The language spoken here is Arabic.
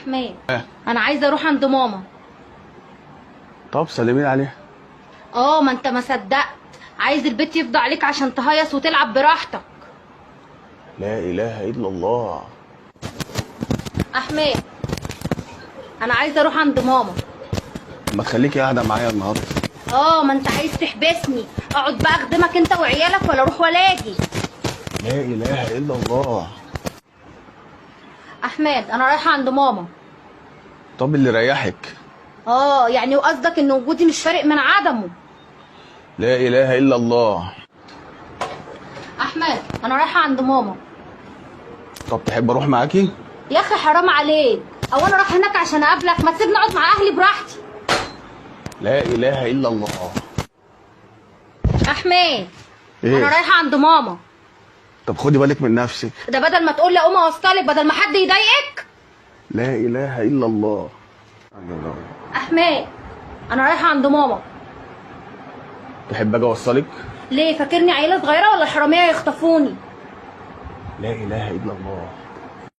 احمد، انا عايزه اروح عند ماما. طب سلمي عليها. ما انت ما صدقت. عايز البيت يفضى عليك عشان تهيص وتلعب براحتك. لا اله الا الله. احمد، انا عايزه اروح عند ماما. ما تخليكي قاعده معايا النهارده. ما انت عايز تحبسني. اقعد بقى اخدمك انت وعيالك ولا اروح ولا اجي؟ لا اله الا الله. احمد، انا رايحه عند ماما. طب اللي ريحك. يعني وقصدك ان وجودي مش فارق من عدمه؟ لا اله الا الله. احمد، انا رايحه عند ماما. طب تحب اروح معاكي؟ يا اخي حرام عليك. انا رايحه هناك عشان اقابلك؟ ما تسيبني اقعد مع اهلي براحتي. لا اله الا الله. احمد، إيه؟ انا رايحه عند ماما. طب خدي بالك من نفسك. ده بدل ما تقول لي اقوم اوصلك بدل ما حد يضايقك. لا اله الا الله. احمد، انا رايحه عند ماما. تحب اجي اوصلك؟ ليه؟ فاكرني عيله صغيره ولا الحراميه يخطفوني؟ لا اله الا الله.